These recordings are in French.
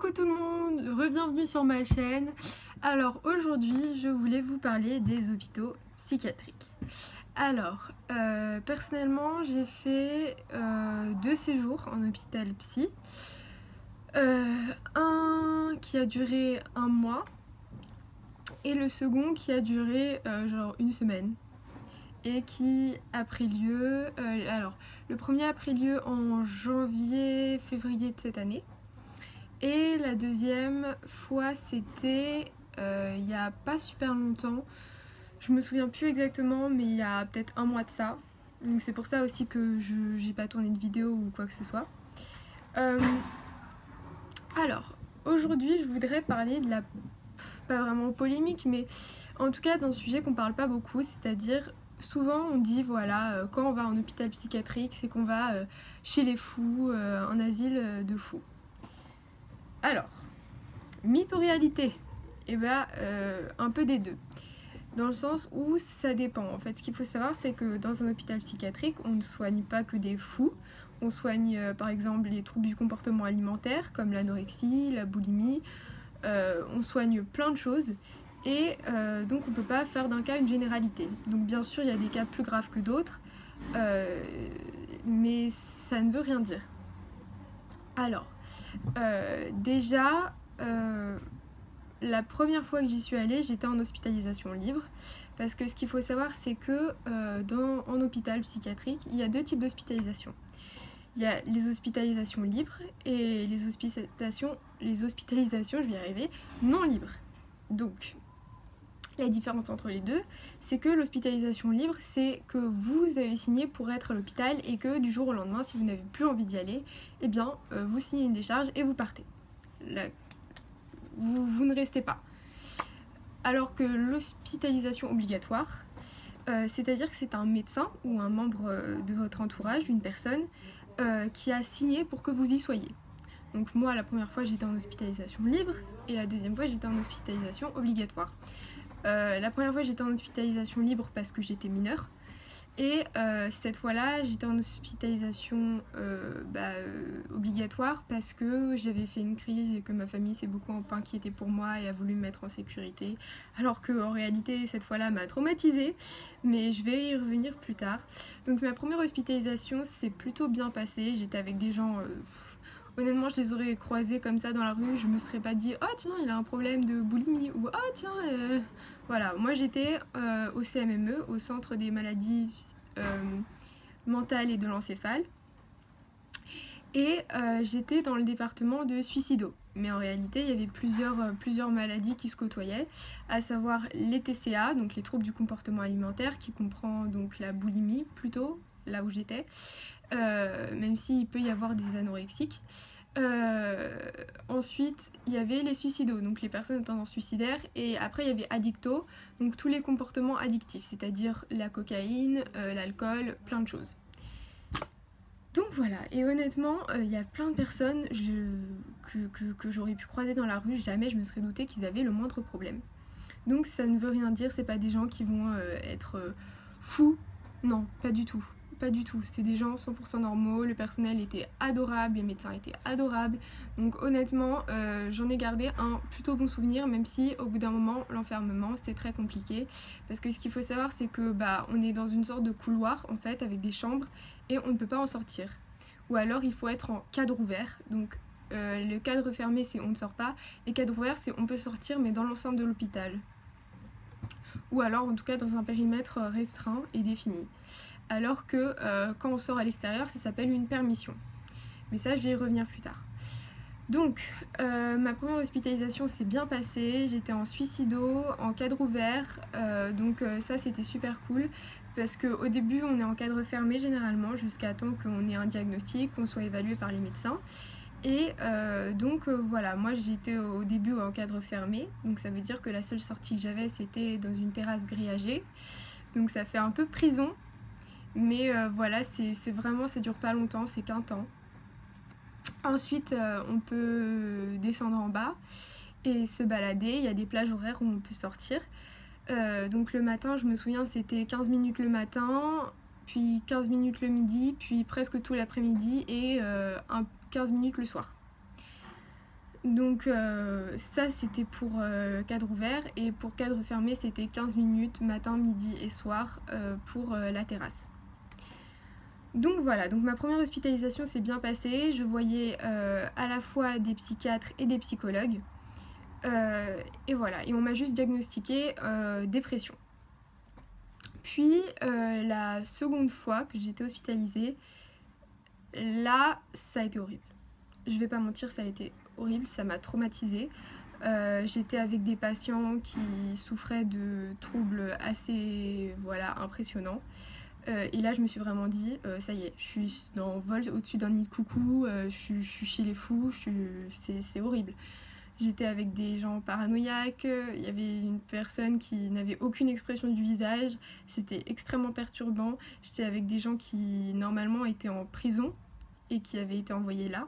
Coucou tout le monde, re-bienvenue sur ma chaîne. Alors aujourd'hui je voulais vous parler des hôpitaux psychiatriques. Alors personnellement j'ai fait 2 séjours en hôpital psy. Un qui a duré 1 mois et le second qui a duré genre 1 semaine. Et qui a pris lieu, alors le premier a pris lieu en janvier-février de cette année. Et la deuxième fois c'était il y a pas super longtemps, je me souviens plus exactement mais il y a peut-être 1 mois de ça. Donc c'est pour ça aussi que j'ai pas tourné de vidéo ou quoi que ce soit. Alors aujourd'hui je voudrais parler de la, pas vraiment polémique mais en tout cas d'un sujet qu'on parle pas beaucoup, c'est-à-dire souvent on dit voilà quand on va en hôpital psychiatrique c'est qu'on va chez les fous, en asile de fous. Alors, mythe ou réalité? Eh ben, un peu des deux. Dans le sens où ça dépend. En fait, ce qu'il faut savoir, c'est que dans un hôpital psychiatrique, on ne soigne pas que des fous. On soigne par exemple les troubles du comportement alimentaire, comme l'anorexie, la boulimie. On soigne plein de choses. Et donc on ne peut pas faire d'un cas une généralité. Donc bien sûr, il y a des cas plus graves que d'autres. Mais ça ne veut rien dire. Alors, déjà, la première fois que j'y suis allée, j'étais en hospitalisation libre. Parce que ce qu'il faut savoir, c'est que en hôpital psychiatrique, il y a 2 types d'hospitalisation. Il y a les hospitalisations libres et les hospitalisations, je vais y arriver, non libres. Donc, la différence entre les deux, c'est que l'hospitalisation libre, c'est que vous avez signé pour être à l'hôpital et que du jour au lendemain, si vous n'avez plus envie d'y aller, eh bien, vous signez une décharge et vous partez. Là, vous ne restez pas. Alors que l'hospitalisation obligatoire, c'est-à-dire que c'est un médecin ou un membre de votre entourage, une personne, qui a signé pour que vous y soyez. Donc moi, la première fois, j'étais en hospitalisation libre et la deuxième fois, j'étais en hospitalisation obligatoire. La première fois j'étais en hospitalisation libre parce que j'étais mineure et cette fois-là j'étais en hospitalisation obligatoire parce que j'avais fait une crise et que ma famille s'est beaucoup inquiétée pour moi et a voulu me mettre en sécurité, alors qu'en réalité cette fois-là m'a traumatisée, mais je vais y revenir plus tard. Donc ma première hospitalisation s'est plutôt bien passée, j'étais avec des gens... honnêtement, je les aurais croisés comme ça dans la rue, je me serais pas dit oh tiens, il a un problème de boulimie ou oh tiens, voilà. Moi j'étais au CMME, au centre des maladies mentales et de l'encéphale, et j'étais dans le département de suicido. Mais en réalité, il y avait plusieurs maladies qui se côtoyaient, à savoir les TCA, donc les troubles du comportement alimentaire, qui comprend donc la boulimie plutôt, là où j'étais. Même s'il peut y avoir des anorexiques. Ensuite, il y avait les suicidos, donc les personnes à tendance suicidaire, et après il y avait addicto, donc tous les comportements addictifs, c'est-à-dire la cocaïne, l'alcool, plein de choses. Donc voilà, et honnêtement, il y a plein de personnes que j'aurais pu croiser dans la rue, jamais je me serais douté qu'ils avaient le moindre problème. Donc ça ne veut rien dire, c'est pas des gens qui vont être fous, non, pas du tout. Pas du tout, c'est des gens 100% normaux, le personnel était adorable, les médecins étaient adorables, donc honnêtement j'en ai gardé un plutôt bon souvenir, même si au bout d'un moment l'enfermement c'était très compliqué, parce que ce qu'il faut savoir c'est que on est dans une sorte de couloir en fait avec des chambres et on ne peut pas en sortir, ou alors il faut être en cadre ouvert, donc le cadre fermé c'est on ne sort pas, et cadre ouvert c'est on peut sortir mais dans l'enceinte de l'hôpital, ou alors en tout cas dans un périmètre restreint et défini. Alors que quand on sort à l'extérieur, ça s'appelle une permission. Mais ça, je vais y revenir plus tard. Donc, ma première hospitalisation s'est bien passée. J'étais en suicido, en cadre ouvert. Donc ça, c'était super cool. Parce qu'au début, on est en cadre fermé généralement, jusqu'à temps qu'on ait un diagnostic, qu'on soit évalué par les médecins. Et donc voilà, moi j'étais au début en cadre fermé. Donc ça veut dire que la seule sortie que j'avais, c'était dans une terrasse grillagée. Donc ça fait un peu prison. Mais voilà, c'est vraiment, ça dure pas longtemps, c'est qu'un temps. Ensuite, on peut descendre en bas et se balader. Il y a des plages horaires où on peut sortir. Donc le matin, je me souviens, c'était 15 minutes le matin, puis 15 minutes le midi, puis presque tout l'après-midi et 15 minutes le soir. Donc ça c'était pour cadre ouvert, et pour cadre fermé c'était 15 minutes matin, midi et soir pour la terrasse. Donc voilà, donc ma première hospitalisation s'est bien passée, je voyais à la fois des psychiatres et des psychologues, et voilà, et on m'a juste diagnostiqué dépression. Puis la seconde fois que j'étais hospitalisée, là ça a été horrible. Je vais pas mentir, ça a été horrible, ça m'a traumatisée. J'étais avec des patients qui souffraient de troubles assez impressionnants. Et là, je me suis vraiment dit, ça y est, je suis en vol au-dessus d'un nid de coucou, je suis chez les fous, c'est horrible. J'étais avec des gens paranoïaques, il y avait une personne qui n'avait aucune expression du visage, c'était extrêmement perturbant. J'étais avec des gens qui, normalement, étaient en prison et qui avaient été envoyés là.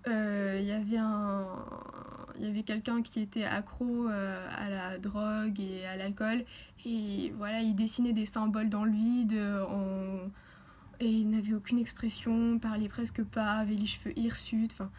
Il y avait quelqu'un qui était accro à la drogue et à l'alcool, et voilà, il dessinait des symboles dans le vide et il n'avait aucune expression, parlait presque pas, avait les cheveux hirsutes, enfin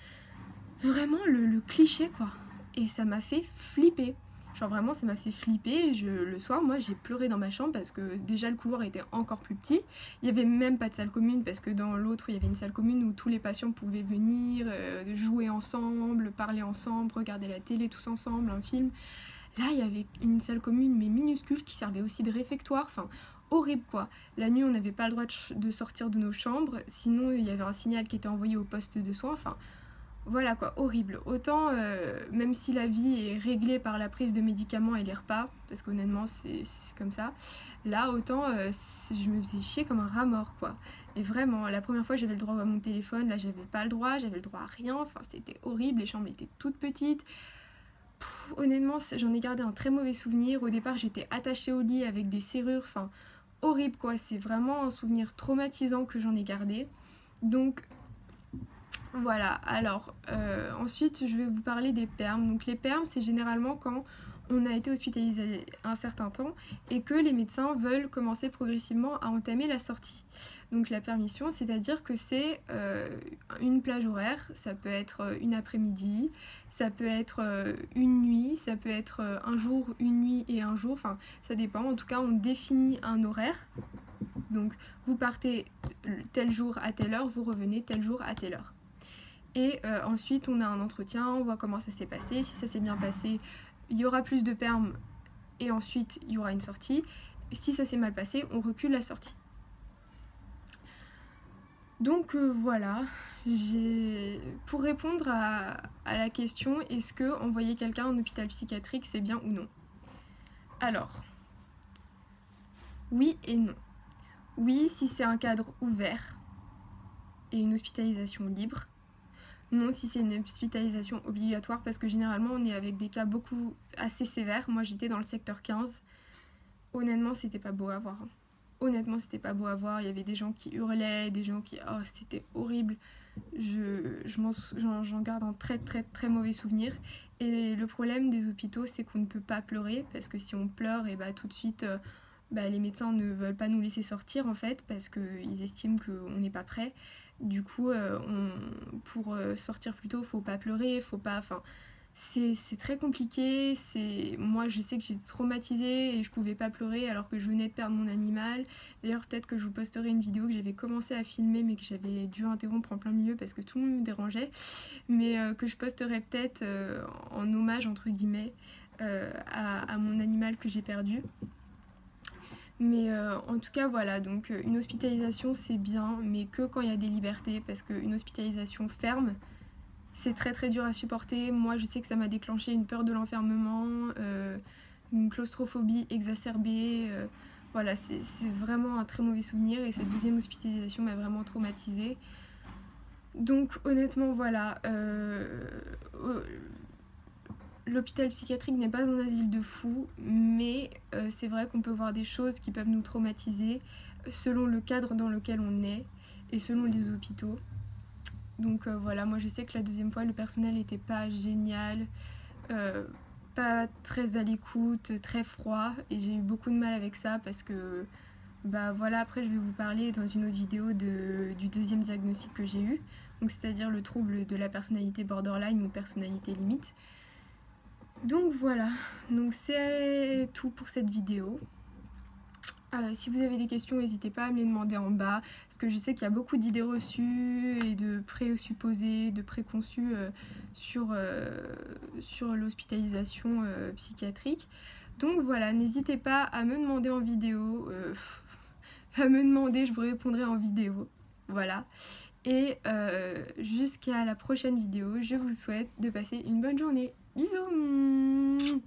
vraiment le cliché quoi. Et ça m'a fait flipper. Genre vraiment ça m'a fait flipper. Le soir moi j'ai pleuré dans ma chambre parce que déjà le couloir était encore plus petit. Il n'y avait même pas de salle commune parce que dans l'autre il y avait une salle commune où tous les patients pouvaient venir, jouer ensemble, parler ensemble, regarder la télé tous ensemble, un film. Là il y avait une salle commune mais minuscule qui servait aussi de réfectoire, enfin horrible quoi. La nuit on n'avait pas le droit de sortir de nos chambres, sinon il y avait un signal qui était envoyé au poste de soins, enfin voilà quoi, horrible. Autant, même si la vie est réglée par la prise de médicaments et les repas, parce qu'honnêtement c'est comme ça, là autant je me faisais chier comme un rat mort quoi. Et vraiment, la première fois j'avais le droit à mon téléphone, là j'avais pas le droit, j'avais le droit à rien, enfin c'était horrible, les chambres étaient toutes petites. Honnêtement, j'en ai gardé un très mauvais souvenir. Au départ j'étais attachée au lit avec des serrures, enfin horrible quoi, c'est vraiment un souvenir traumatisant que j'en ai gardé. Donc voilà, alors ensuite je vais vous parler des permes. Donc les permes c'est généralement quand on a été hospitalisé un certain temps et que les médecins veulent commencer progressivement à entamer la sortie. Donc la permission, c'est-à-dire que c'est une plage horaire, ça peut être une après-midi, ça peut être une nuit, ça peut être un jour, une nuit et un jour, enfin ça dépend. En tout cas on définit un horaire. Donc vous partez tel jour à telle heure, vous revenez tel jour à telle heure. Et ensuite on a un entretien, on voit comment ça s'est passé. Si ça s'est bien passé, il y aura plus de permes et ensuite il y aura une sortie. Si ça s'est mal passé, on recule la sortie. Donc voilà, pour répondre à la question est-ce que envoyer quelqu'un en hôpital psychiatrique c'est bien ou non? Alors, oui et non. Oui si c'est un cadre ouvert et une hospitalisation libre. Non si c'est une hospitalisation obligatoire, parce que généralement on est avec des cas assez sévères. Moi j'étais dans le secteur 15. Honnêtement c'était pas beau à voir. Honnêtement c'était pas beau à voir. Il y avait des gens qui hurlaient, des gens qui... Oh c'était horrible. J'en garde un très très très mauvais souvenir. Et le problème des hôpitaux c'est qu'on ne peut pas pleurer, parce que si on pleure et tout de suite les médecins ne veulent pas nous laisser sortir en fait, parce qu'ils estiment qu'on n'est pas prêt. Du coup, pour sortir plus tôt, faut pas pleurer, faut pas... Enfin, c'est très compliqué. Moi, je sais que j'ai traumatisé et je pouvais pas pleurer alors que je venais de perdre mon animal. D'ailleurs, peut-être que je vous posterai une vidéo que j'avais commencé à filmer mais que j'avais dû interrompre en plein milieu parce que tout le monde me dérangeait. Mais que je posterai peut-être en hommage, entre guillemets, à mon animal que j'ai perdu. Mais en tout cas voilà, donc une hospitalisation c'est bien, mais que quand il y a des libertés, parce qu'une hospitalisation ferme c'est très très dur à supporter. Moi je sais que ça m'a déclenché une peur de l'enfermement, une claustrophobie exacerbée, voilà, c'est vraiment un très mauvais souvenir, et cette deuxième hospitalisation m'a vraiment traumatisée. Donc honnêtement voilà, l'hôpital psychiatrique n'est pas un asile de fous, mais c'est vrai qu'on peut voir des choses qui peuvent nous traumatiser selon le cadre dans lequel on est et selon les hôpitaux. Donc voilà, moi je sais que la deuxième fois le personnel n'était pas génial, pas très à l'écoute, très froid, et j'ai eu beaucoup de mal avec ça parce que voilà, après je vais vous parler dans une autre vidéo du deuxième diagnostic que j'ai eu. donc c'est-à-dire le trouble de la personnalité borderline ou personnalité limite. Donc voilà, donc c'est tout pour cette vidéo. Si vous avez des questions, n'hésitez pas à me les demander en bas, parce que je sais qu'il y a beaucoup d'idées reçues et de présupposés, de préconçus sur l'hospitalisation psychiatrique. Donc voilà, n'hésitez pas à me demander en vidéo, à me demander, je vous répondrai en vidéo. Voilà. Et jusqu'à la prochaine vidéo, je vous souhaite de passer une bonne journée. Bisous!